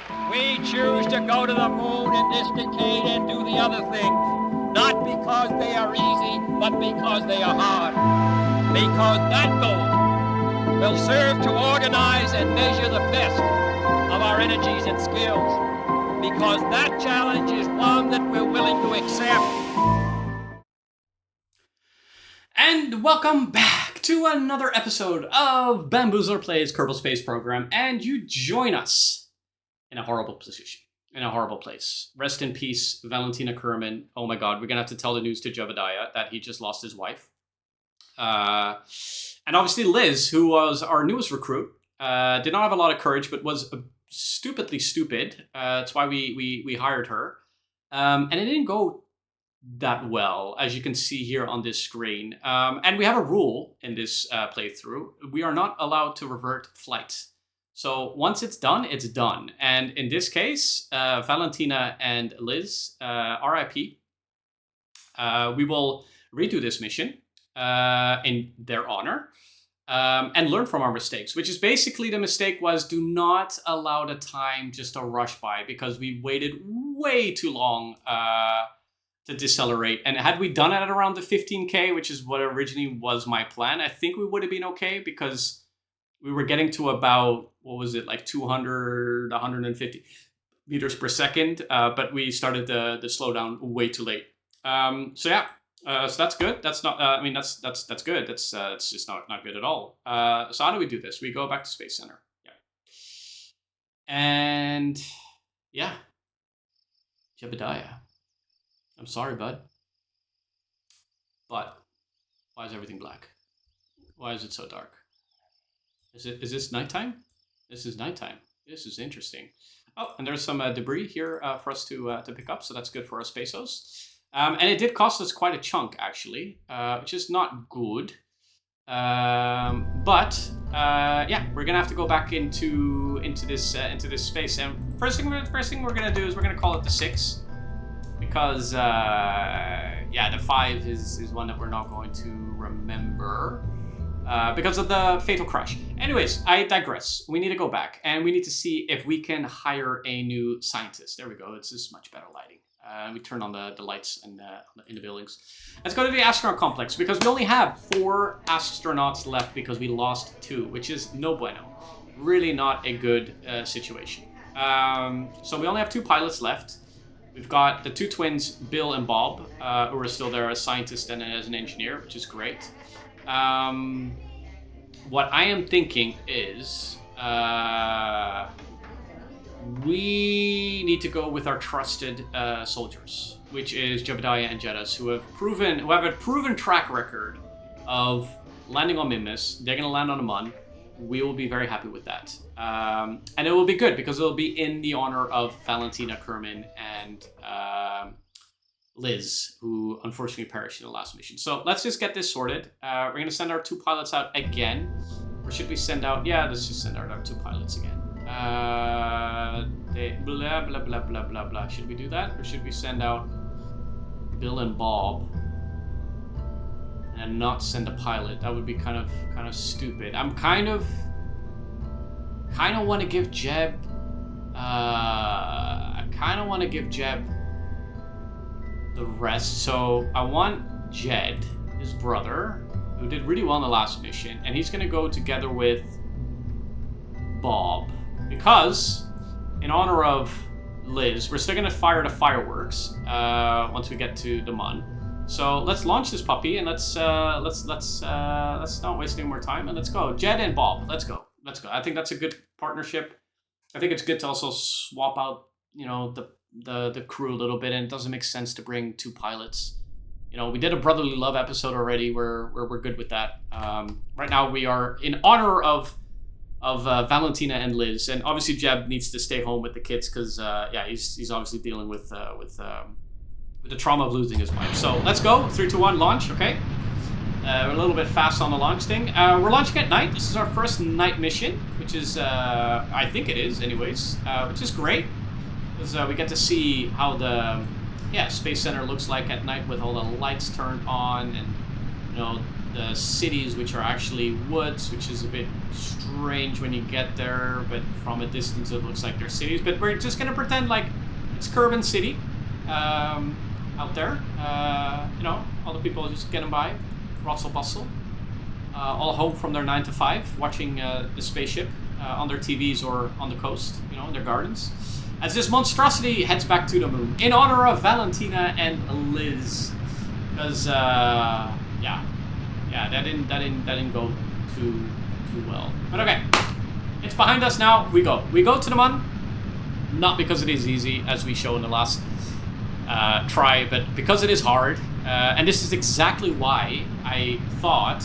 We choose to go to the moon in this decade and do the other things, not because they are easy, but because they are hard. Because that goal will serve to organize and measure the best of our energies and skills. Because that challenge is one that we're willing to accept. And welcome back to another episode of Bamboozler Plays Kerbal Space Program, and you join us in a horrible position, in a horrible place. Rest in peace, Valentina Kerman. Oh my god, we're gonna have to tell the news to Jebediah that he just lost his wife. And obviously Liz, who was our newest recruit, did not have a lot of courage, but was stupidly stupid. That's why we hired her. And it didn't go that well, as you can see here on this screen. And we have a rule in this playthrough. We are not allowed to revert flight. So once it's done, it's done. And in this case, Valentina and Liz, RIP, we will redo this mission in their honor and learn from our mistakes, which is basically the mistake was do not allow the time just to rush by because we waited way too long to decelerate. And had we done it at around the 15K, which is what originally was my plan, I think we would have been okay because we were getting to about, what was it, like 200, 150 meters per second, but we started the slowdown way too late. So yeah, so that's good. That's not, I mean, that's good. That's just not good at all. So how do we do this? We go back to Space Center. Yeah. And yeah, Jebediah. I'm sorry, bud. But why is everything black? Why is it so dark? Is this nighttime? This is nighttime. This is interesting. Oh, and there's some debris here for us to pick up, so that's good for our Spaceos. And it did cost us quite a chunk, actually, which is not good. But yeah, we're gonna have to go back into this space. And first thing we're gonna do is we're gonna call it the 6, because yeah, the 5 is one that we're not going to remember. Because of the fatal crash. Anyways, I digress. We need to go back and we need to see if we can hire a new scientist. There we go. This is much better lighting. We turn on the lights in the buildings. Let's go to the astronaut complex because we only have 4 astronauts left because we lost 2, which is no bueno. Really not a good situation. So we only have 2 pilots left. We've got the 2 twins, Bill and Bob, who are still there as scientists and as an engineer, which is great. What I am thinking is we need to go with our trusted soldiers, which is Jebediah and Jeddas, who have a proven track record of landing on Mimnus. They're going to land on a Mun. We will be very happy with that. And it will be good because it will be in the honor of Valentina Kerman and Liz, who unfortunately perished in the last mission. So let's just get this sorted. We're going to send our 2 pilots out again. Or should we send out... Yeah, let's just send out our 2 pilots again. Blah, blah, blah, blah, blah, blah. Should we do that? Or should we send out Bill and Bob and not send a pilot? That would be kind of stupid. I'm kind of want to give Jeb... I kind of want to give Jeb the rest. So I want Jed, his brother, who did really well in the last mission, and he's going to go together with Bob because in honor of Liz, we're still going to fire the fireworks once we get to the Mun. So let's launch this puppy and let's not waste any more time and let's go. Jed and Bob, let's go. I think that's a good partnership. I think it's good to also swap out, you know, the crew a little bit, and it doesn't make sense to bring 2 pilots. You know, we did a brotherly love episode already where we're good with that. Right now we are in honor of Valentina and Liz, and obviously Jeb needs to stay home with the kids because yeah, he's obviously dealing with the trauma of losing his wife. So let's go, 3, 2, 1, launch. Okay, we're a little bit fast on the launch thing. We're launching at night. This is our first night mission, which is I think it is, anyways, which is great. Because we get to see how the Space Center looks like at night with all the lights turned on and know, the cities, which are actually woods, which is a bit strange when you get there, but from a distance it looks like they're cities. But we're just gonna pretend like it's Kerbin City out there. You know, all the people just getting by, rustle bustle, all home from their 9 to 5, watching the spaceship on their TVs or on the coast, you know, in their gardens, as this monstrosity heads back to the moon in honor of Valentina and Liz, because yeah, that didn't go too well. But okay, it's behind us now. We go to the moon, not because it is easy, as we show in the last try, but because it is hard. And this is exactly why I thought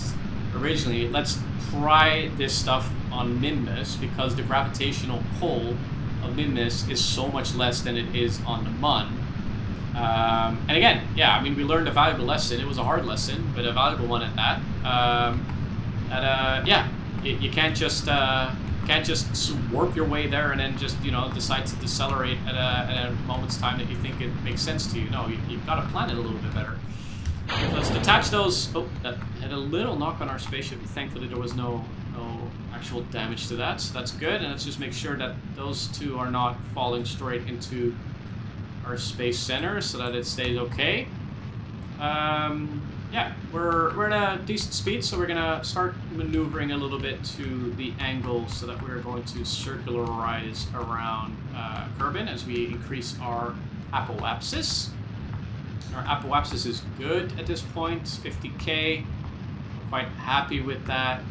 originally, let's try this stuff on Minmus, because the gravitational pull of Minmus is so much less than it is on the Mun. And again, yeah, I mean, we learned a valuable lesson. It was a hard lesson, but a valuable one at that. Yeah, you can't just warp your way there and then just, you know, decide to decelerate at a moment's time that you think it makes sense to you. No, you've got to plan it a little bit better. So let's detach those. Oh, that had a little knock on our spaceship. Thankfully, there was no actual damage to that, so that's good. And let's just make sure that those two are not falling straight into our space center, so that it stays okay. Yeah, we're at a decent speed, so we're gonna start maneuvering a little bit to the angle, so that we're going to circularize around Kerbin as we increase our apoapsis. Our apoapsis is good at this point, 50k. Quite happy with that.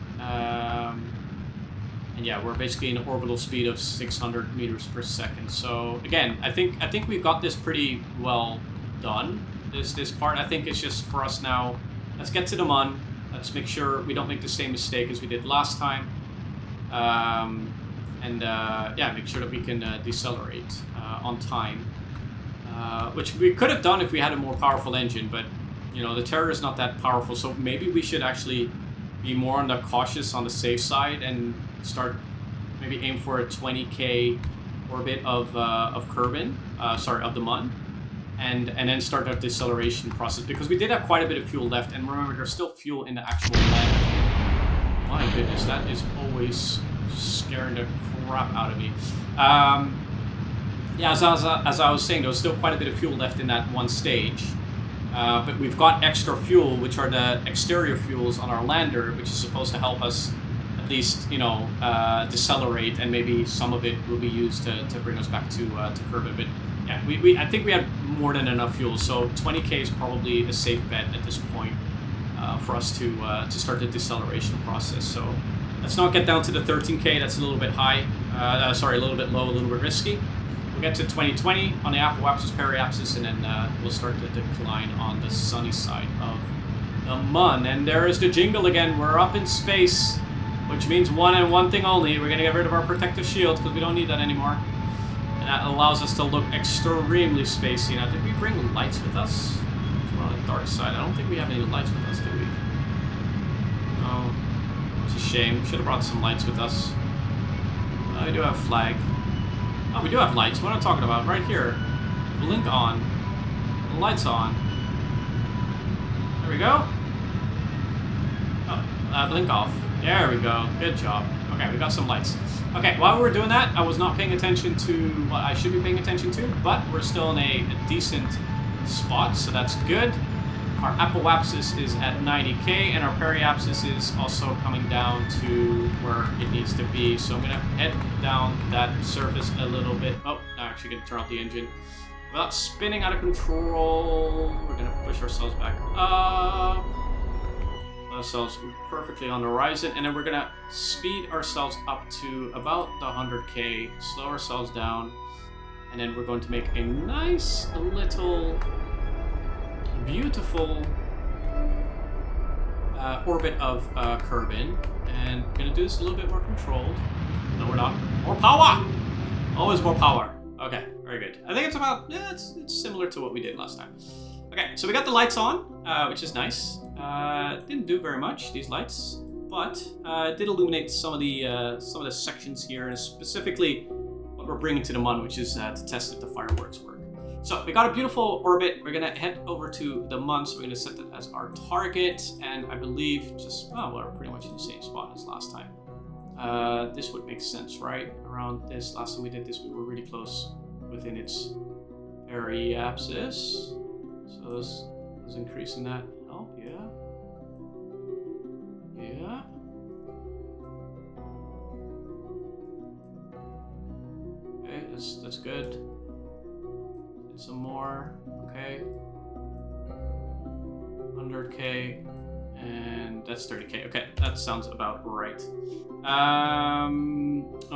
And yeah, we're basically in an orbital speed of 600 meters per second. So again, I think we've got this pretty well done. This part, I think, is just for us now. Let's get to the Mun. Let's make sure we don't make the same mistake as we did last time. Yeah, make sure that we can decelerate on time. Which we could have done if we had a more powerful engine, but you know, the Terror is not that powerful, so maybe we should actually be more on the cautious, on the safe side, and start, maybe aim for a 20k orbit of Kerbin, sorry, of the Mun, and then start our deceleration process, because we did have quite a bit of fuel left, and remember, there's still fuel in the actual lander. My goodness, that is always scaring the crap out of me. Yeah, as I was saying, there was still quite a bit of fuel left in that one stage. But we've got extra fuel, which are the exterior fuels on our lander, which is supposed to help us at least, you know, decelerate, and maybe some of it will be used to bring us back to Kerbin. But yeah, I think we have more than enough fuel, so 20k is probably a safe bet at this point for us to start the deceleration process. So let's not get down to the 13k. That's a little bit high. Sorry, a little bit low, a little bit risky. We'll get to 2020 on the apoapsis, periapsis, and then we'll start the decline on the sunny side of the Mun. And there is the jingle again. We're up in space, which means one thing only. We're going to get rid of our protective shield because we don't need that anymore. And that allows us to look extremely spacey. Now, did we bring lights with us? We're on the dark side. I don't think we have any lights with us, do we? No. It's a shame. We should have brought some lights with us. We do have flag. Oh, we do have lights. What am I talking about? Right here. Blink on. The lights on. There we go. Oh, blink off. There we go. Good job. Okay, we got some lights. Okay, while we were doing that, I was not paying attention to what I should be paying attention to, but we're still in a decent spot, so that's good. Our apoapsis is at 90k, and our periapsis is also coming down to where it needs to be. So I'm going to head down that surface a little bit. Oh, I'm actually going to turn off the engine. Without spinning out of control, we're going to push ourselves back up. Ourselves perfectly on the horizon, and then we're going to speed ourselves up to about the 100k, slow ourselves down, and then we're going to make a nice little beautiful orbit of Kerbin, and we're going to do this a little bit more controlled. No, we're not. More power! Always more power. Okay, very good. I think it's about, yeah, it's similar to what we did last time. Okay, so we got the lights on, which is nice. Didn't do very much, these lights, but it did illuminate some of the sections here, and specifically what we're bringing to the Mun, which is to test if the fireworks work. So we got a beautiful orbit. We're gonna head over to the Mun, so we're gonna set that as our target, and I believe we're pretty much in the same spot as last time. This would make sense, right? Around this, last time we did this, we were really close within its periapsis. So is increasing that help? Yeah. Yeah. Okay, that's good. Did some more. Okay. 100K, and that's 30K. Okay, that sounds about right.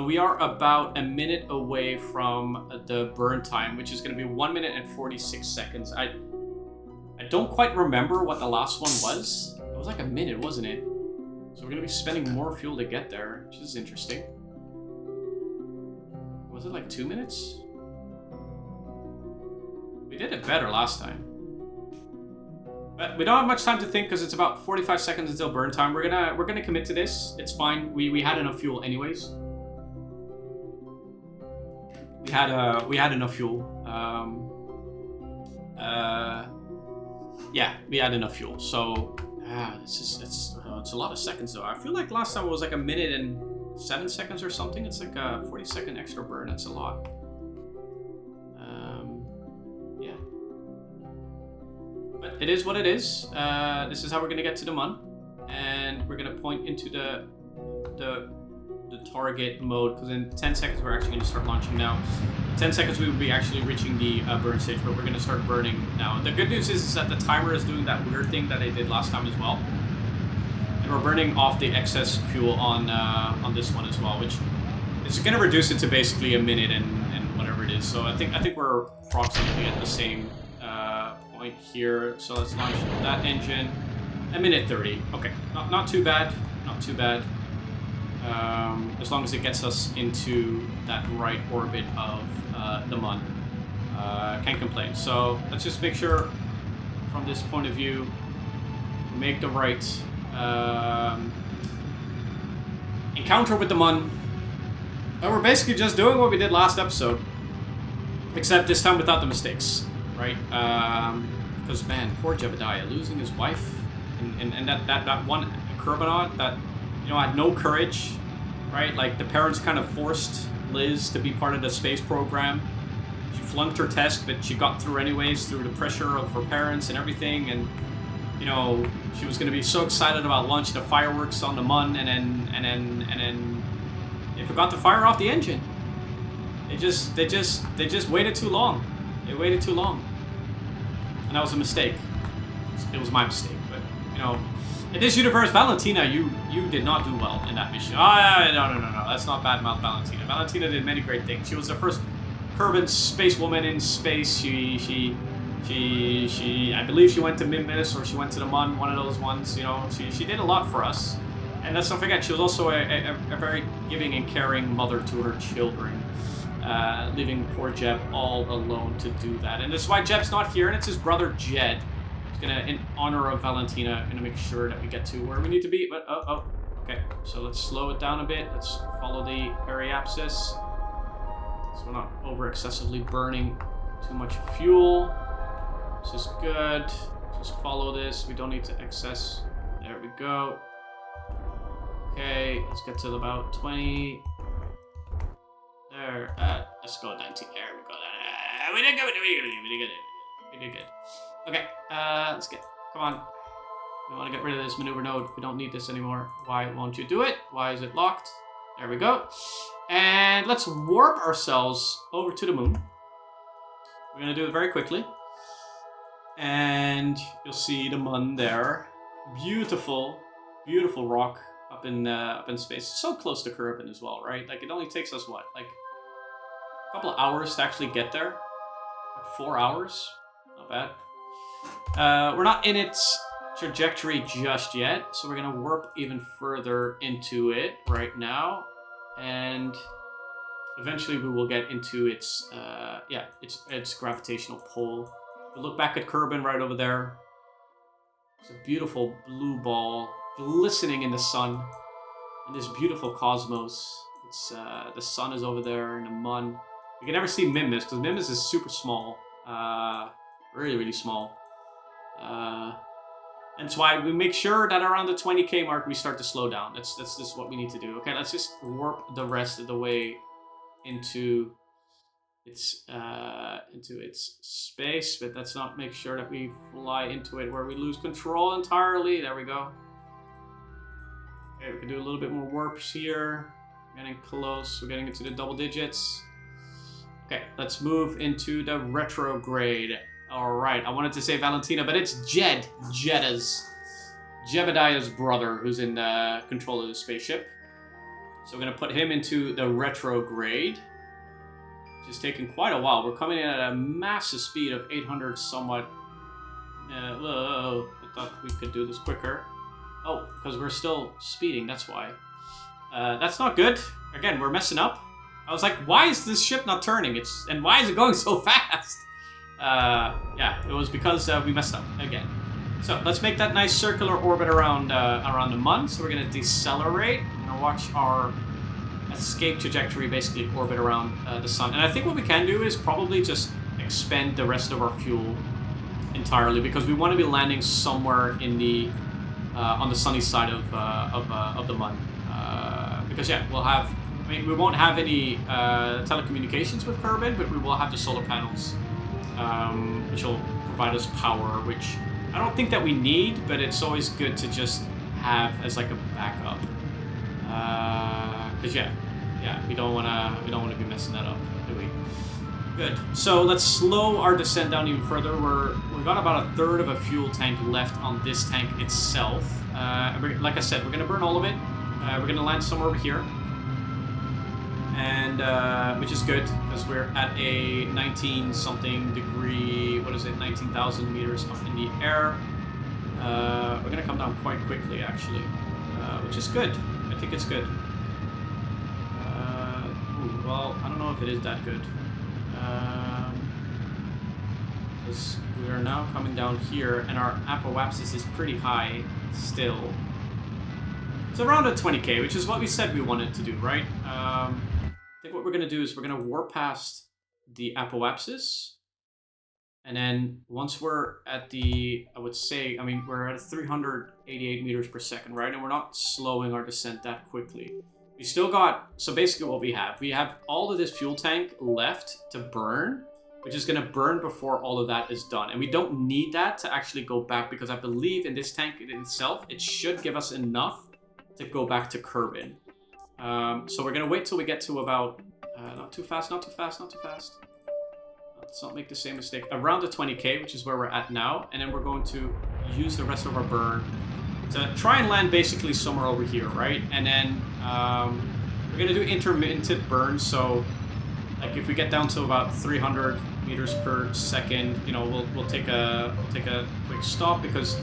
We are about a minute away from the burn time, which is going to be 1 minute and 46 seconds. I don't quite remember what the last one was. It was like a minute, wasn't it? So we're going to be spending more fuel to get there, which is interesting. Was it like 2 minutes? We did it better last time. But we don't have much time to think because it's about 45 seconds until burn time. We're gonna commit to this. It's fine. We had enough fuel anyways. We had enough fuel. Yeah, we had enough fuel. So it's a lot of seconds though. I feel like last time it was like a minute and 7 seconds or something. It's like a 40-second extra burn. That's a lot. Yeah. But it is what it is. This is how we're gonna get to the Mun, and we're gonna point into the target mode, because in 10 seconds we're actually gonna start launching now. In 10 seconds we will be actually reaching the burn stage, but we're gonna start burning now. The good news is that the timer is doing that weird thing that I did last time as well, and we're burning off the excess fuel on this one as well, which is gonna reduce it to basically a minute and whatever it is. So I think we're approximately at the same point here. So let's launch that engine. A minute 30. Okay, not too bad. Not too bad. As long as it gets us into that right orbit of the Mun. Can't complain. So let's just make sure from this point of view, make the right encounter with the Mun. And we're basically just doing what we did last episode, except this time without the mistakes, right? Because man, poor Jebediah losing his wife, and that one Kerbinaut that had no courage, right? Like the parents kind of forced Liz to be part of the space program. She flunked her test, but she got through anyways through the pressure of her parents and everything, and she was going to be so excited about launching the fireworks on the Mun, and then they forgot to fire off the engine. They just waited too long. They waited too long, and that was a mistake. It was my mistake, but in this universe, Valentina, you did not do well in that mission. No. That's not badmouth Valentina. Valentina did many great things. She was the first Kerbin space woman in space. She I believe she went to Minmus, or she went to the Mun, one of those ones. She did a lot for us. And let's not forget, she was also a very giving and caring mother to her children, leaving poor Jeb all alone to do that. And that's why Jeb's not here, and it's his brother Jed. He's gonna, in honor of Valentina, gonna make sure that we get to where we need to be. But okay. So let's slow it down a bit. Let's follow the periapsis, so we're not over excessively burning too much fuel. This is good. Just follow this. We don't need to excess. There we go. Okay, let's get to about 20. There. Let's go 19. There we go. We did good. We did good. Okay, let's get. Come on. We want to get rid of this maneuver node. We don't need this anymore. Why won't you do it? Why is it locked? There we go. And let's warp ourselves over to the moon. We're going to do it very quickly. And you'll see the Mun there. Beautiful, beautiful rock up in space. So close to Kerbin as well, right? Like it only takes us what, like a couple of hours to actually get there. Like 4 hours. Not bad. We're not in its trajectory just yet, so we're gonna warp even further into it right now, and eventually we will get into its gravitational pull. If we look back at Kerbin right over there, it's a beautiful blue ball glistening in the sun, in this beautiful cosmos. It's the sun is over there, and the Mun. You can never see Minmus because Minmus is super small. Really, really small. And that's why we make sure that around the 20k mark we start to slow down. That's just what we need to do. Okay, let's just warp the rest of the way into its space, but let's not make sure that we fly into it where we lose control entirely. There we go. Okay, we can do a little bit more warps here. We're getting close. We're getting into the double digits. Okay, let's move into the retrograde. Alright, I wanted to say Valentina, but it's Jebediah's brother, who's in control of the spaceship. So we're going to put him into the retrograde, which is taking quite a while. We're coming in at a massive speed of 800 somewhat. Whoa, I thought we could do this quicker. Oh, because we're still speeding, that's why. That's not good. Again, we're messing up. I was like, why is this ship not turning? And why is it going so fast? Yeah, it was because we messed up again. So let's make that nice circular orbit around the Mun. So we're going to decelerate. We're going to watch our escape trajectory basically orbit around the sun. And I think what we can do is probably just expend the rest of our fuel entirely, because we want to be landing somewhere in the on the sunny side of the Mun. Because yeah, we'll have. I mean, we won't have any telecommunications with Kerbin, but we will have the solar panels. Which will provide us power, which I don't think that we need, but it's always good to just have as like a backup. Because yeah, we don't wanna be messing that up, do we? Good. So let's slow our descent down even further. We've got about a third of a fuel tank left on this tank itself. Like I said, we're gonna burn all of it. We're gonna land somewhere over here. And which is good because we're at a 19-something degree. What is it? 19,000 meters up in the air. We're gonna come down quite quickly, actually, which is good. I think it's good. Well, I don't know if it is that good. Because we are now coming down here, and our apoapsis is pretty high still. It's around a 20k, which is what we said we wanted to do, right? I think what we're going to do is we're going to warp past the apoapsis. And then once we're at the, I would say, I mean, we're at 388 meters per second, right? And we're not slowing our descent that quickly. We still got, so basically what we have all of this fuel tank left to burn, which is going to burn before all of that is done. And we don't need that to actually go back, because I believe in this tank in itself, it should give us enough to go back to Kerbin. So we're going to wait till we get to about, not too fast. Let's not make the same mistake. Around the 20k, which is where we're at now. And then we're going to use the rest of our burn to try and land basically somewhere over here, right? And then we're going to do intermittent burns. So like if we get down to about 300 meters per second, you know, we'll take a quick stop, because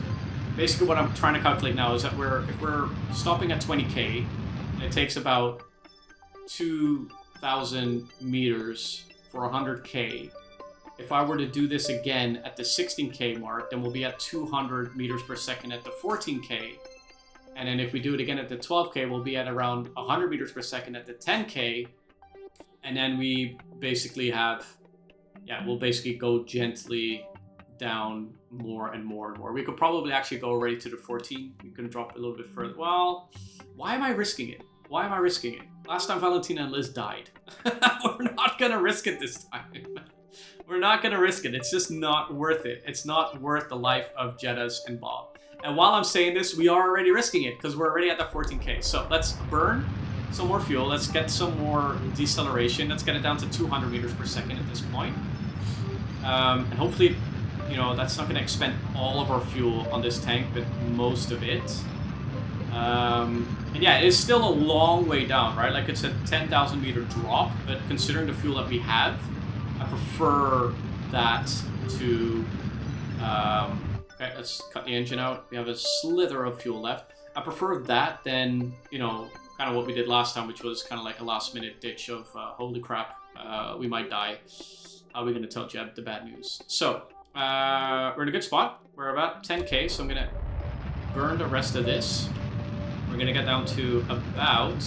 basically what I'm trying to calculate now is that if we're stopping at 20k, it takes about 2,000 meters for 100k. If I were to do this again at the 16k mark, then we'll be at 200 meters per second at the 14k. And then if we do it again at the 12k, we'll be at around 100 meters per second at the 10k. And then we basically have, yeah, we'll basically go gently down more and more and more. We could probably actually go already to the 14. We can drop a little bit further. Well, why am I risking it? Why am I risking it? Last time Valentina and Liz died. We're not gonna risk it this time. We're not gonna risk it. It's just not worth it. It's not worth the life of Jeddas and Bob. And while I'm saying this, we are already risking it, because we're already at the 14k. So let's burn some more fuel. Let's get some more deceleration. Let's get it down to 200 meters per second at this point. And hopefully, you know, that's not going to expend all of our fuel on this tank, but most of it. And yeah, it's still a long way down, right? Like it's a 10,000 meter drop, but considering the fuel that we have, I prefer that to... okay, let's cut the engine out. We have a slither of fuel left. I prefer that than, you know, kind of what we did last time, which was kind of like a last minute ditch of, holy crap, we might die. How are we going to tell Jeb the bad news? So, we're in a good spot. We're about 10k, so I'm going to burn the rest of this. We're going to get down to about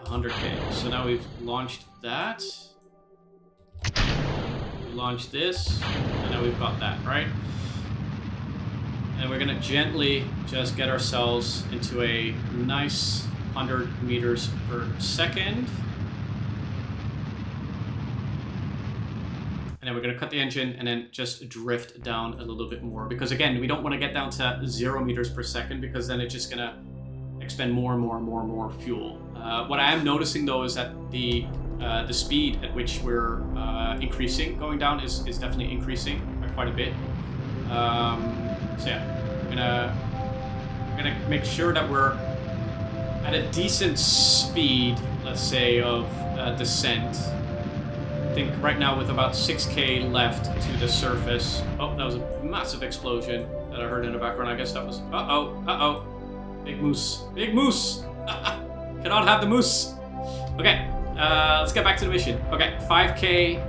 100k. So now we've launched that. launch this, and then we've got that, right? And we're gonna gently just get ourselves into a nice 100 meters per second. And then we're gonna cut the engine and then just drift down a little bit more. Because again, we don't wanna get down to 0 meters per second because then it's just gonna expend more and more and more and more fuel. What I am noticing though is that the speed at which we're increasing, going down is definitely increasing by quite a bit. So yeah, we're gonna make sure that we're at a decent speed, let's say, of descent. I think right now with about 6K left to the surface. Oh, that was a massive explosion that I heard in the background. I guess that was, uh-oh. Big moose, big moose. Cannot have the moose. Okay, let's get back to the mission. Okay, 5K.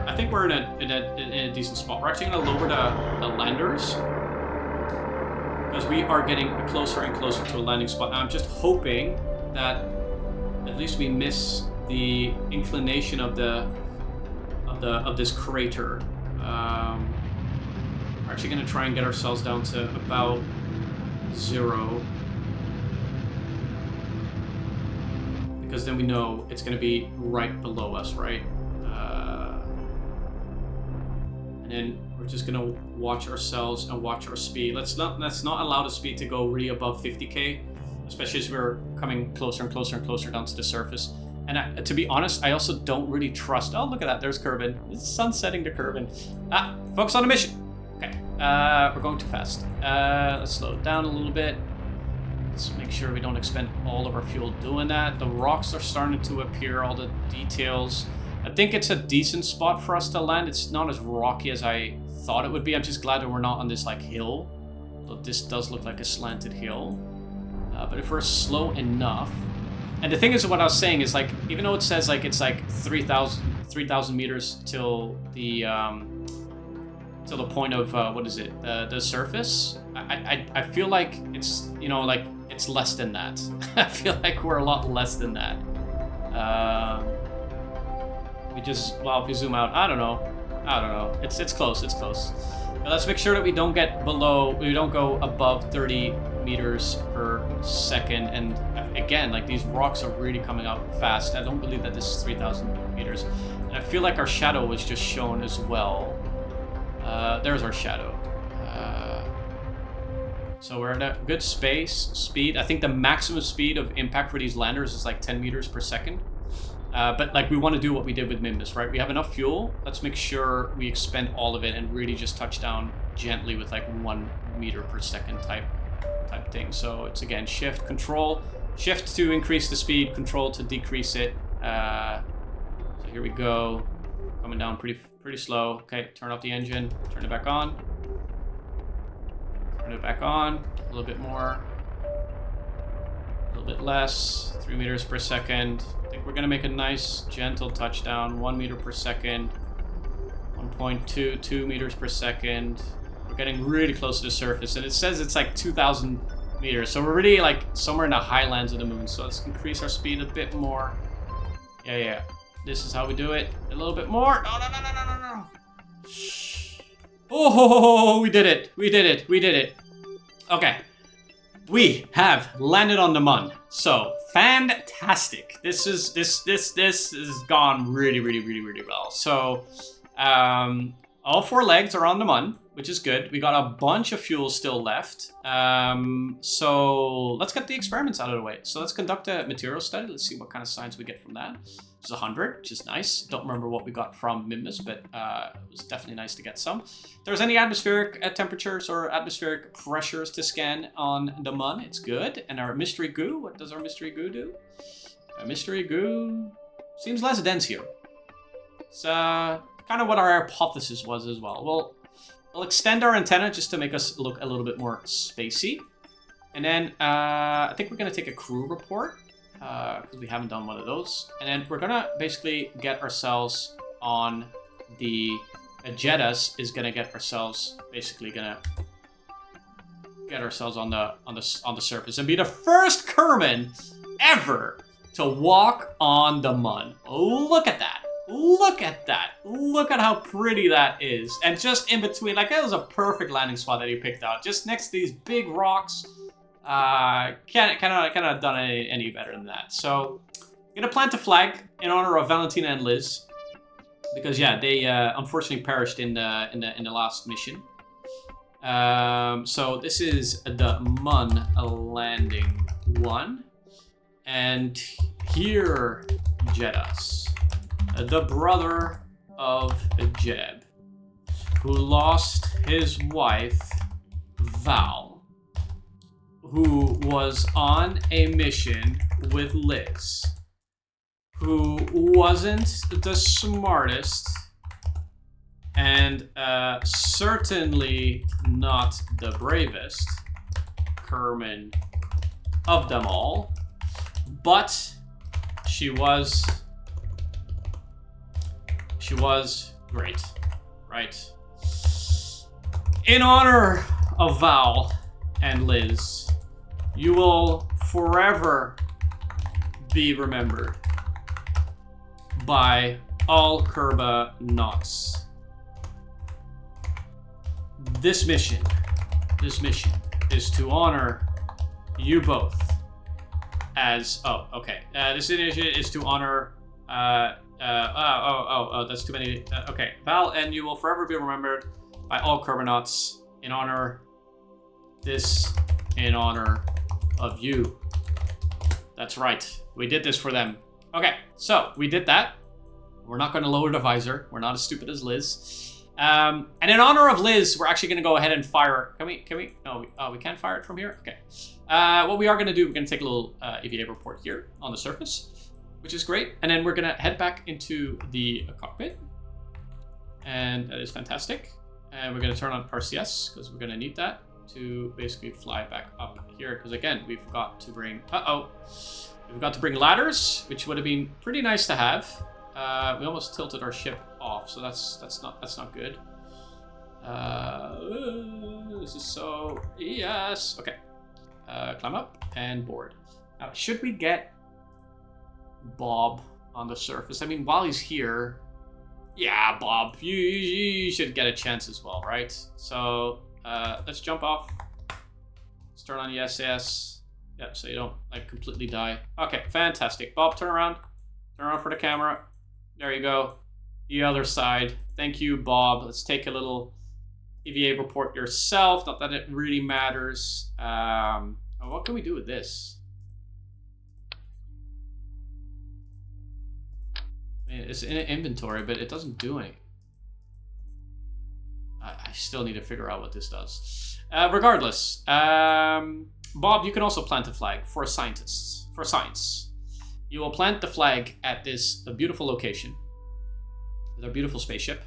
I think we're in a decent spot. We're actually gonna lower the landers because we are getting closer and closer to a landing spot. Now I'm just hoping that at least we miss the inclination of this crater. We're actually gonna try and get ourselves down to about 0. Because then we know it's going to be right below us, right? And then we're just going to watch ourselves and watch our speed. Let's not allow the speed to go really above 50K, especially as we're coming closer and closer and closer down to the surface. And to be honest, I also don't really trust... Oh, look at that. There's Kerbin. It's sunsetting to Kerbin. Focus on the mission. Okay. We're going too fast. Let's slow it down a little bit. Let's make sure we don't expend all of our fuel doing that. The rocks are starting to appear, all the details. I think it's a decent spot for us to land. It's not as rocky as I thought it would be. I'm just glad that we're not on this like hill. But this does look like a slanted hill. But if we're slow enough... And the thing is, what I was saying is like, even though it says like it's like 3,000 meters till the point of, what is it? The surface. I feel like it's, you know, like, it's less than that. I feel like we're a lot less than that. Well, if we zoom out, I don't know. It's close, But let's make sure that we don't go above 30 meters per second. And again, like these rocks are really coming up fast. I don't believe that this is 3,000 meters. And I feel like our shadow was just shown as well. There's our shadow. So we're at a good speed. I think the maximum speed of impact for these landers is like 10 meters per second. But like we want to do what we did with Mimbus, right? We have enough fuel. Let's make sure we expend all of it and really just touch down gently with like 1 meter per second type thing. So it's again shift, control, shift to increase the speed, control to decrease it. So here we go, coming down pretty slow. Okay, turn off the engine, turn it back on. Turn it back on, a little bit more, a little bit less, 3 meters per second. I think we're gonna make a nice gentle touchdown, 1 meter per second, 1.2 meters per second. We're getting really close to the surface, and it says it's like 2,000 meters. So we're really like somewhere in the highlands of the moon. So let's increase our speed a bit more. Yeah. This is how we do it. A little bit more. No. Oh, we did it. Okay. We have landed on the Mun. So fantastic. This has gone really well. So all 4 legs are on the Mun, which is good. We got a bunch of fuel still left. So let's get the experiments out of the way. So let's conduct a material study. Let's see what kind of science we get from that. It's 100, which is nice. Don't remember what we got from Mimbus, but it was definitely nice to get some. If there's any atmospheric temperatures or atmospheric pressures to scan on the Mun, it's good. And our mystery goo, what does our mystery goo do? Our mystery goo seems less dense here. It's kind of what our hypothesis was as well. We'll extend our antenna just to make us look a little bit more spacey. And then I think we're going to take a crew report. Because we haven't done one of those. And then we're gonna basically get ourselves on the Jettas is gonna get ourselves on the surface and be the first Kerman ever to walk on the Mun. Oh, look at that. Look at that. Look at how pretty that is. And just in between, like that was a perfect landing spot that you picked out. Just next to these big rocks. Can't have done any better than that. So I'm gonna plant a flag in honor of Valentina and Liz. Because yeah, they unfortunately perished in the last mission. So this is the Mun landing 1. And here, Jeddas, the brother of Jeb, who lost his wife, Val, who was on a mission with Liz, who wasn't the smartest, and certainly not the bravest Kerman of them all, but she was great, right? In honor of Val and Liz, you will forever be remembered by all Kerba Knots. This mission is to honor you both as, this initiative is to honor, that's too many, okay. Val, and you will forever be remembered by all Kerba Knots in honor of you. That's right, we did this for them. Okay, so we did that. We're not going to lower the visor. We're not as stupid as Liz. And in honor of Liz, we're actually going to go ahead and fire. Can we? No, we can't fire it from here? Okay. What we are going to do, we're going to take a little EVA report here on the surface, which is great. And then we're going to head back into the cockpit. And that is fantastic. And we're going to turn on RCS, because we're going to need that to basically fly back up here. Because again, we forgot to bring... We forgot to bring ladders, which would have been pretty nice to have. We almost tilted our ship off, so that's not good. This is so... Yes! Okay. Climb up and board. Now, should we get Bob on the surface? I mean, while he's here... Yeah, Bob, you should get a chance as well, right? So, let's jump off. Let's turn on the SAS. Yep, so you don't like completely die. Okay, fantastic. Bob, turn around. Turn around for the camera. There you go. The other side. Thank you, Bob. Let's take a little EVA report yourself. Not that it really matters. What can we do with this? I mean, it's in inventory, but it doesn't do anything. I still need to figure out what this does. Regardless, Bob, you can also plant a flag for scientists, for science. You will plant the flag at this beautiful location with our beautiful spaceship.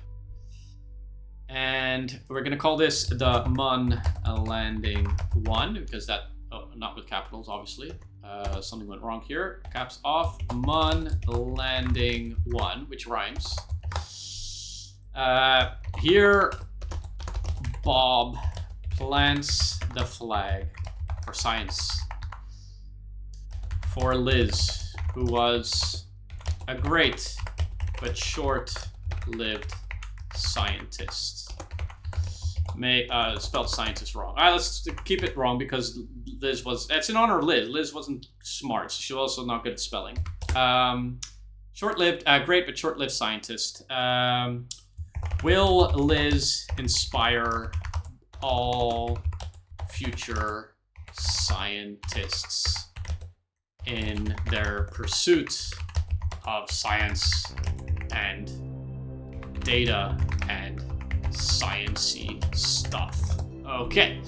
And we're going to call this the Mun Landing 1, because that, not with capitals, obviously. Something went wrong here. Caps off, Mun Landing 1, which rhymes. Here, Bob plants the flag for science. For Liz, who was a great but short-lived scientist. Spelled scientist wrong. Let's keep it wrong because Liz was... It's in honor of Liz. Liz wasn't smart. So she was also not good at spelling. Short-lived, great but short-lived scientist. Will Liz inspire all future scientists in their pursuit of science and data and sciencey stuff? Okay,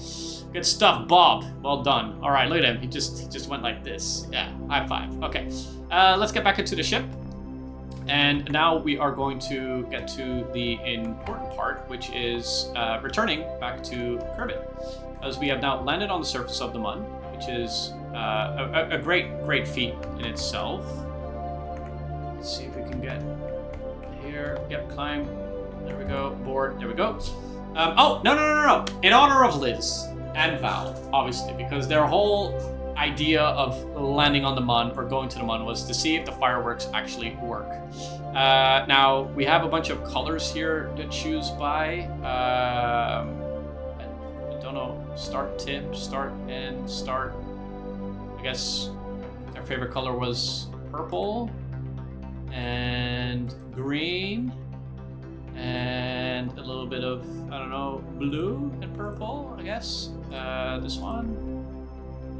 good stuff, Bob. Well done. All right, look at him. He just went like this. Yeah, high five. Okay, let's get back into the ship. And now we are going to get to the important part, which is returning back to Kerbin, as we have now landed on the surface of the Mun, which is a great feat in itself. Let's see if we can get here. Yep, climb. There we go. Board. There we go. Oh, no. In honor of Liz and Val, obviously, because their whole idea of landing on the Mun or going to the Mun was to see if the fireworks actually work. Now we have a bunch of colors here to choose by. I don't know. Start, tip, start, and start. I guess our favorite color was purple and green and a little bit of, I don't know, blue and purple, I guess. This one.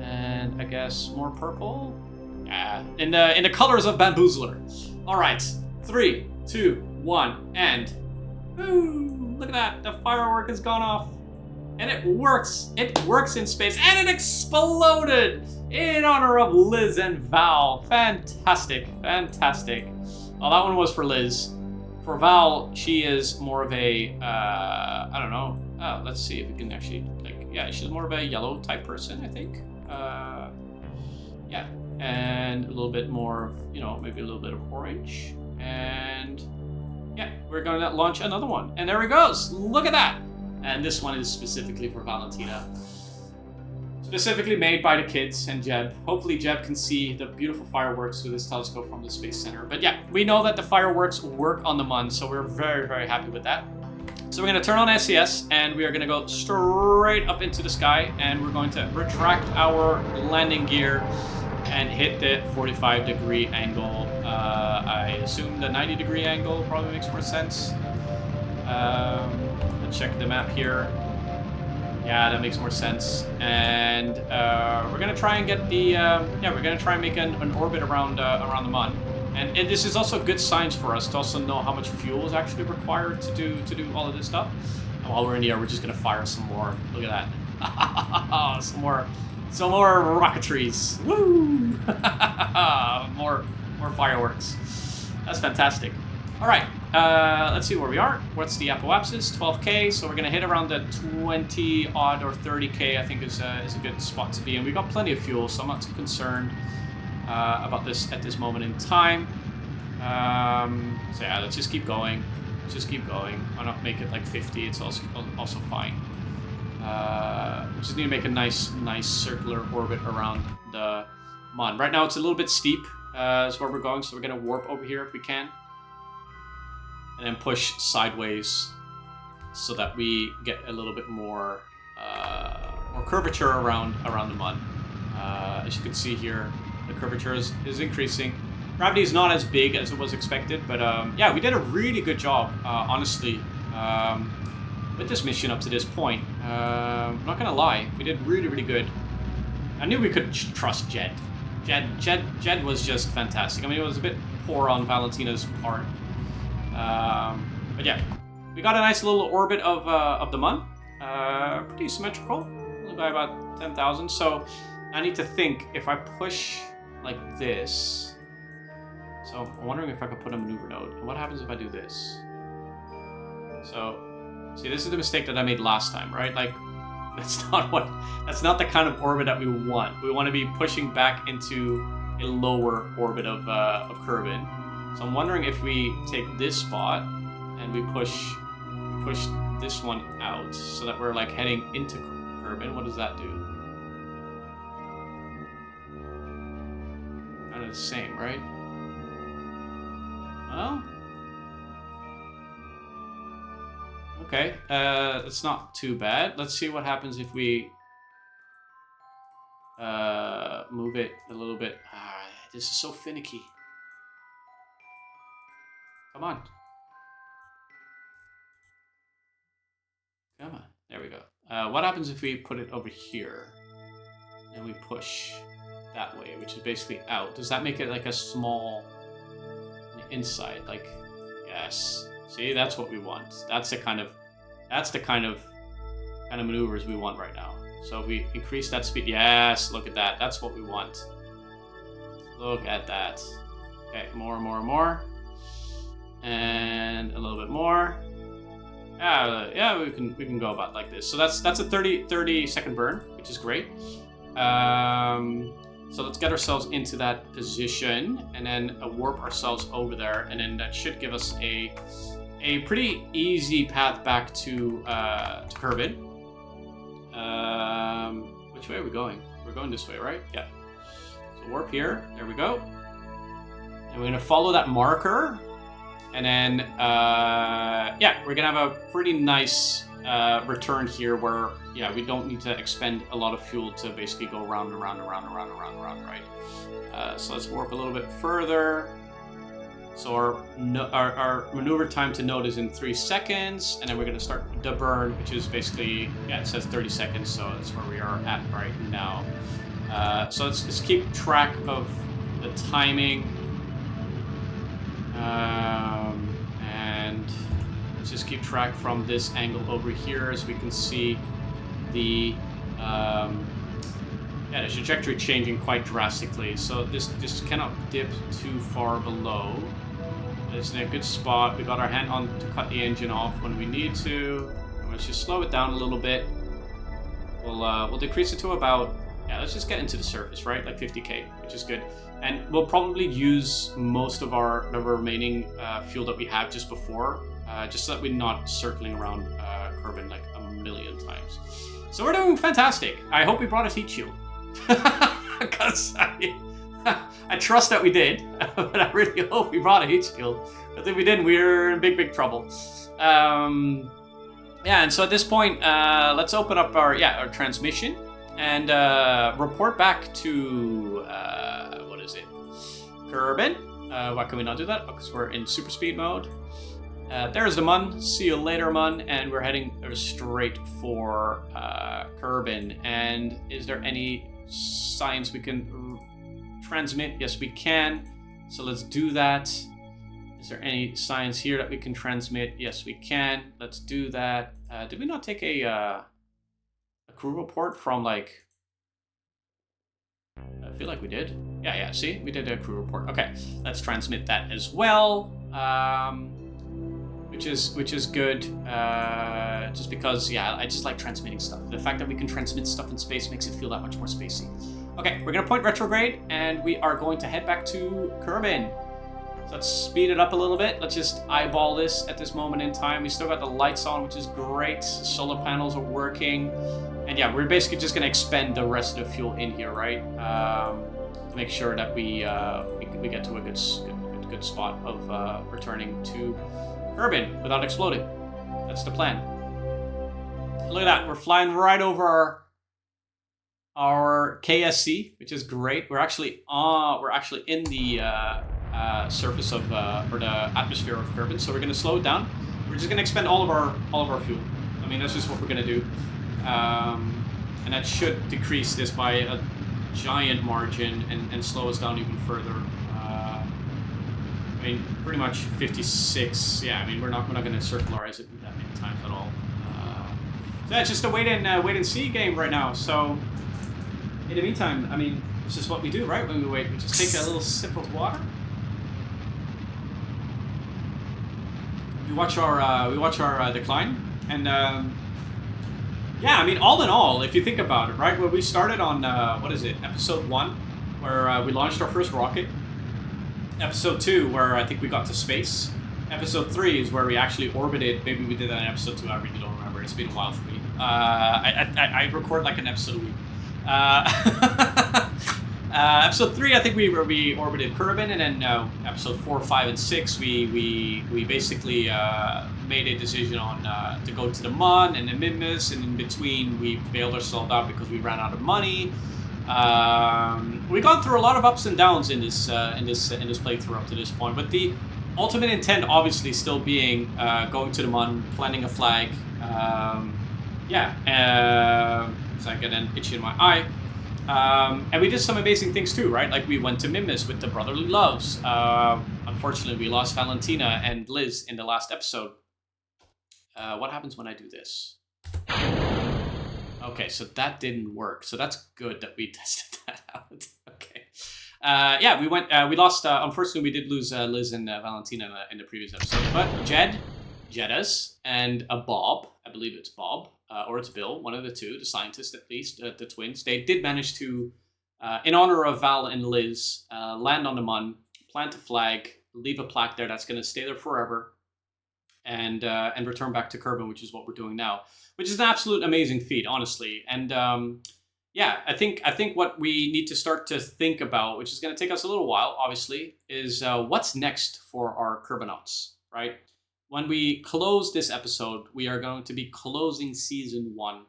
And I guess more purple. Yeah, in the colors of Bamboozler. All right, 3, 2, 1, and ooh, look at that! The firework has gone off, and it works. It works in space, and it exploded in honor of Liz and Val. Fantastic, fantastic. Well, that one was for Liz. For Val, she is more of a I don't know. Let's see if we can actually yeah, she's more of a yellow type person, I think. Yeah, and a little bit more of, you know, maybe a little bit of orange. And yeah, we're gonna launch another one. And there it goes. Look at that. And this one is specifically for Valentina. Specifically made by the kids and Jeb. Hopefully Jeb can see the beautiful fireworks with his telescope from the Space Center. But yeah, we know that the fireworks work on the Mun, so we're very, very happy with that. So we're going to turn on SES, and we are going to go straight up into the sky, and we're going to retract our landing gear and hit the 45-degree angle. I assume the 90-degree angle probably makes more sense. Let's check the map here. Yeah, that makes more sense. And we're going to try and get the... we're going to try and make an orbit around the Mun. And this is also good signs for us to also know how much fuel is actually required to do all of this stuff. And while we're in the air, we're just gonna fire some more. Look at that. some more rocketries. Woo! more fireworks. That's fantastic. All right, let's see where we are. What's the apoapsis? 12K. So we're gonna hit around the 20 odd or 30K. I think is a good spot to be in. We've got plenty of fuel, so I'm not too concerned about this at this moment in time. So yeah, let's just keep going. Let's just keep going. Why not make it like 50? It's also fine. We just need to make a nice circular orbit around the Mun. Right now it's a little bit steep. Is where we're going, so we're gonna warp over here if we can, and then push sideways so that we get a little bit more curvature around the Mun. As you can see here, the curvature is increasing. Gravity is not as big as it was expected, but yeah, we did a really good job, honestly, with this mission up to this point. I'm not gonna lie, we did really, really good. I knew we could trust Jed. Jed was just fantastic. I mean, it was a bit poor on Valentina's part, but yeah, we got a nice little orbit of the Mun. Pretty symmetrical, only by about 10,000. So I need to think if I push like this. So I'm wondering if I could put a maneuver node. And what happens if I do this? So, see, this is the mistake that I made last time, right? Like, that's not the kind of orbit that we want. We want to be pushing back into a lower orbit of Kerbin. So I'm wondering if we take this spot and we push this one out so that we're like heading into Kerbin. What does that do? Kind of the same, right? Well, okay, that's not too bad. Let's see what happens if we move it a little bit. This is so finicky. Come on. Come on. There we go. What happens if we put it over here and we push that way, which is basically out? Does that make it like a small inside? Like, yes. See, that's what we want. That's the kind of maneuvers we want right now. So if we increase that speed, yes, look at that. That's what we want. Look at that. Okay, more. And a little bit more. Yeah, we can go about like this. So that's a 30 second burn, which is great. So let's get ourselves into that position and then warp ourselves over there, and then that should give us a pretty easy path back to Kerbin. Which way are we going? We're going this way, right? Yeah. So warp here. There we go. And we're gonna follow that marker. And then, yeah, we're gonna have a pretty nice return here where, yeah, we don't need to expend a lot of fuel to basically go round and round and round and round and round and round, right? So let's warp a little bit further. So our maneuver time to node is in 3 seconds, and then we're gonna start the burn, which is basically, yeah, it says 30 seconds, so that's where we are at right now. So let's keep track of the timing. And let's just keep track from this angle over here, as we can see the the trajectory changing quite drastically. So this cannot dip too far below. It's in a good spot. We got our hand on to cut the engine off when we need to. Let's just slow it down a little bit. We'll decrease it to about, yeah, let's just get into the surface, right? Like 50k, which is good. And we'll probably use most of the remaining fuel that we have just before, just so that we're not circling around Kerbin like a million times. So we're doing fantastic. I hope we brought a heat shield. Because I trust that we did, but I really hope we brought a heat shield. But if we didn't, we're in big trouble. Yeah, and so at this point, let's open up our transmission and report back to what is it? Kerbin. Why can we not do that? Because we're in super speed mode. There's the Mun. See you later, Mun. And we're heading straight for Kerbin. And is there any signs we can transmit? Yes, we can. So let's do that. Is there any signs here that we can transmit? Yes, we can. Let's do that. Did we not take a crew report from like... I feel like we did. Yeah, see? We did a crew report. Okay, let's transmit that as well. Which is good. Just because, yeah, I just like transmitting stuff. The fact that we can transmit stuff in space makes it feel that much more spacey. Okay, we're gonna point retrograde, and we are going to head back to Kerbin. So let's speed it up a little bit. Let's just eyeball this at this moment in time. We still got the lights on, which is great. Solar panels are working. And yeah, we're basically just gonna expend the rest of the fuel in here, right? To make sure that we get to a good spot of returning to Kerbin without exploding. That's the plan. Look at that, we're flying right over our KSC, which is great. We're actually in the surface of or the atmosphere of Kerbin, so we're going to slow it down. We're just going to expend all of our fuel. I mean, that's just what we're going to do, and that should decrease this by a giant margin and slow us down even further. I mean, pretty much 56. Yeah, I mean, we're not going to circularize it that many times at all. So it's just a wait and see game right now. So in the meantime, I mean, it's just what we do, right? When we wait, we just take a little sip of water. We watch our decline, and yeah, I mean, all in all, if you think about it, right? When we started on what is it, episode 1, where we launched our first rocket. Episode 2, where I think we got to space. Episode 3 is where we actually orbited. Maybe we did that in episode 2. I really don't remember. It's been a while for me. I record like an episode a week. Episode 3, I think we orbited Kerbin, and then episode 4, 5, and 6, we basically made a decision on to go to the Mun and the Mimus, and in between we bailed ourselves out because we ran out of money. We've gone through a lot of ups and downs in this playthrough up to this point, but the ultimate intent obviously still being going to the Mun, planting a flag. So I get an itch in my eye. And we did some amazing things too, right? Like we went to Mimus with the Brotherly Loves. Unfortunately, we lost Valentina and Liz in the last episode. What happens when I do this? Okay, so that didn't work. So that's good that we tested that out. Okay. Yeah, we went. We lost. Unfortunately, we did lose Liz and Valentina in the previous episode. But Jeddas, and Bob. I believe it's Bob. Or it's Bill, one of the two, the scientists at least, the twins. They did manage to, in honor of Val and Liz, land on the Mun, plant a flag, leave a plaque there that's going to stay there forever, and return back to Kerbin, which is what we're doing now, which is an absolute amazing feat, honestly. And yeah, I think what we need to start to think about, which is going to take us a little while, obviously, is what's next for our Kerbonauts, right? When we close this episode, we are going to be closing season 1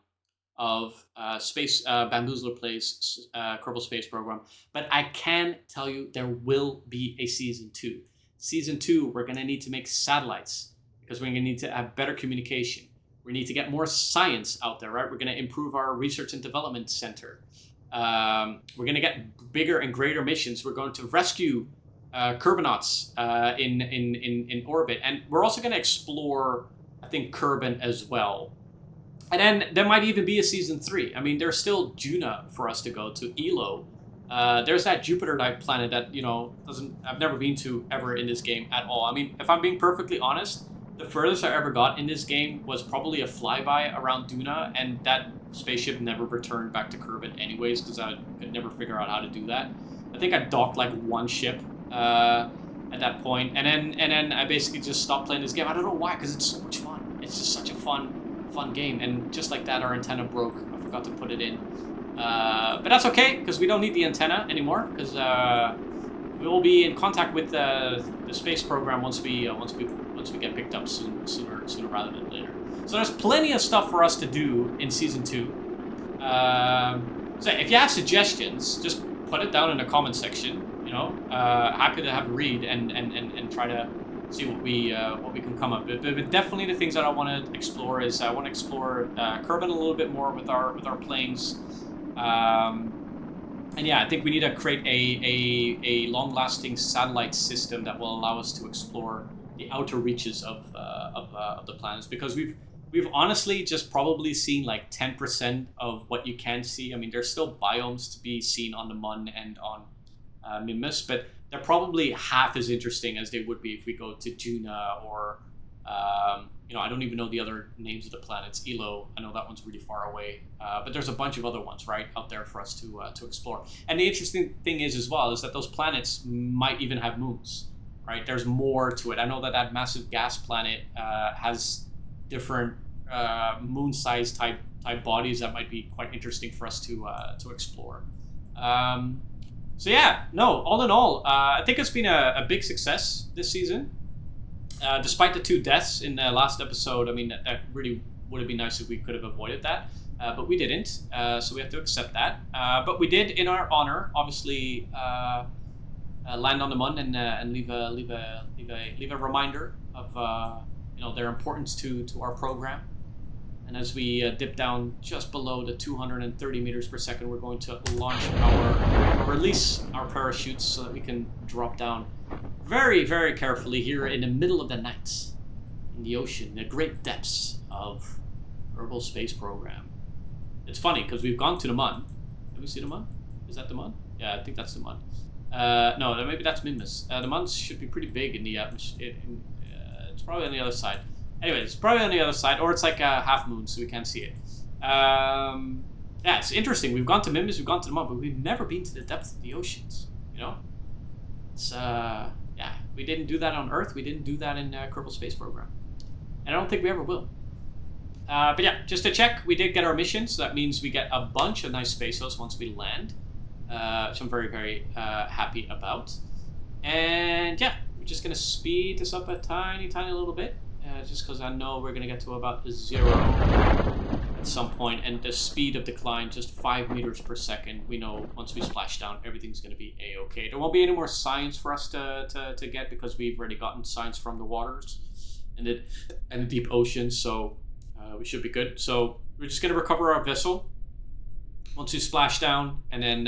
of Space Bamboozler Plays Kerbal Space Program. But I can tell you there will be a season 2. Season 2, we're going to need to make satellites because we're going to need to have better communication. We need to get more science out there, right? We're going to improve our research and development center. We're going to get bigger and greater missions. We're going to rescue Kerbonauts in orbit. And we're also going to explore, I think, Kerbin as well. And then there might even be a season 3. I mean, there's still Juna for us to go to, Elo. There's that Jupiter-type planet that, I've never been to ever in this game at all. I mean, if I'm being perfectly honest, the furthest I ever got in this game was probably a flyby around Duna, and that spaceship never returned back to Kerbin anyways, because I could never figure out how to do that. I think I docked like one ship at that point, and then I basically just stopped playing this game. I don't know why, because it's so much fun. It's just such a fun game, and just like that, our antenna broke. I forgot to put it in, but that's okay, because we don't need the antenna anymore, because we will be in contact with the space program once we get picked up sooner rather than later. So there's plenty of stuff for us to do in season 2. So if you have suggestions, just put it down in the comment section. Happy to have a read and try to see what we can come up with. But definitely the things that I want to explore is I want to explore Kerbin a little bit more with our planes. And yeah, I think we need to create a long-lasting satellite system that will allow us to explore the outer reaches of the planets, because we've honestly just probably seen like 10% of what you can see. I mean, there's still biomes to be seen on the Mun and on Mimus, but they're probably half as interesting as they would be if we go to Juna or I don't even know the other names of the planets. Elo, I know that one's really far away, but there's a bunch of other ones right out there for us to explore. And the interesting thing is as well is that those planets might even have moons, right? There's more to it. I know that massive gas planet has different moon-sized type bodies that might be quite interesting for us to explore. So yeah, no, all in all, I think it's been a big success this season. Despite the 2 deaths in the last episode, I mean, that really would have been nice if we could have avoided that, but we didn't, so we have to accept that. But we did, in our honor, obviously, land on the Mun and leave a reminder of their importance to our program. And as we dip down just below the 230 meters per second, we're going to launch or release our parachutes so that we can drop down very, very carefully here in the middle of the night in the ocean, the great depths of Kerbal Space Program. It's funny because we've gone to the Mun. Have we seen the Mun? Is that the Mun? Yeah, I think that's the Mun. No, maybe that's Mimus. The Mun should be pretty big in the atmosphere. It's probably on the other side. Anyway, it's probably on the other side, or it's like a half moon, so we can't see it. Yeah, it's interesting. We've gone to Mimus, we've gone to the Mun, but we've never been to the depths of the oceans. It's yeah, we didn't do that on Earth. We didn't do that in Kerbal Space Program, and I don't think we ever will. But yeah, just to check, we did get our mission, so that means we get a bunch of nice spaceos once we land, which I'm very, very happy about. And yeah, we're just gonna speed this up a tiny little bit. Just because I know we're going to get to about 0 at some point, and the speed of decline, just 5 meters per second. We know once we splash down, everything's going to be A-okay. There won't be any more science for us to get, because we've already gotten science from the waters and the deep ocean, so we should be good. So we're just going to recover our vessel once we splash down, and then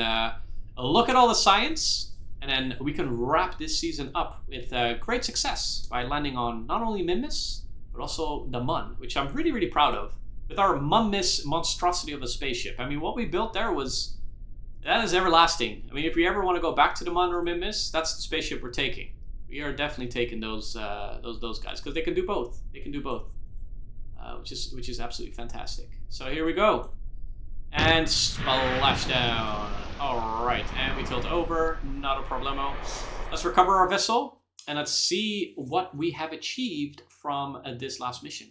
look at all the science. And then we can wrap this season up with great success by landing on not only Mimus, but also the Mun, which I'm really, really proud of. With our Mummis monstrosity of a spaceship. I mean, what we built there that is everlasting. I mean, if we ever want to go back to the Mun or Mimus, that's the spaceship we're taking. We are definitely taking those guys, because they can do both. They can do both, which is absolutely fantastic. So here we go. And splash down. Alright, and we tilt over. Not a problemo. Let's recover our vessel, and let's see what we have achieved from this last mission.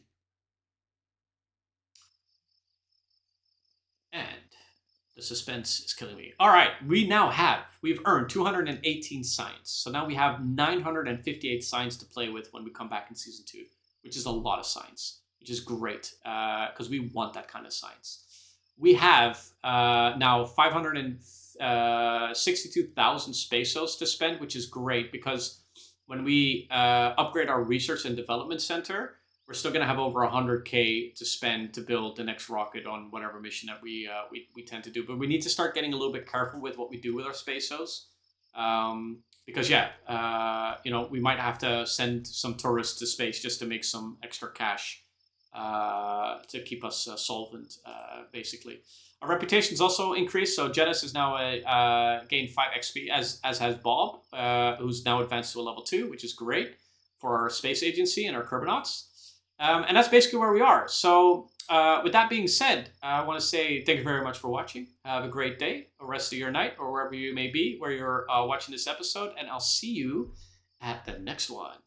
And The suspense is killing me. All right, we've earned 218 signs. So now we have 958 signs to play with when we come back in Season 2, which is a lot of signs, which is great because we want that kind of signs. We have now 562,000 pesos to spend, which is great because when we upgrade our research and development center, we're still going to have over 100K to spend to build the next rocket on whatever mission that we tend to do. But we need to start getting a little bit careful with what we do with our pesos. Because, we might have to send some tourists to space just to make some extra cash to keep us solvent, basically. Our reputation's also increased. So Jettis is now gained 5 XP, as has Bob, who's now advanced to a level 2, which is great for our space agency and our Kerbonauts. And that's basically where we are. So with that being said, I want to say thank you very much for watching. Have a great day, or rest of your night, or wherever you may be, where you're watching this episode. And I'll see you at the next one.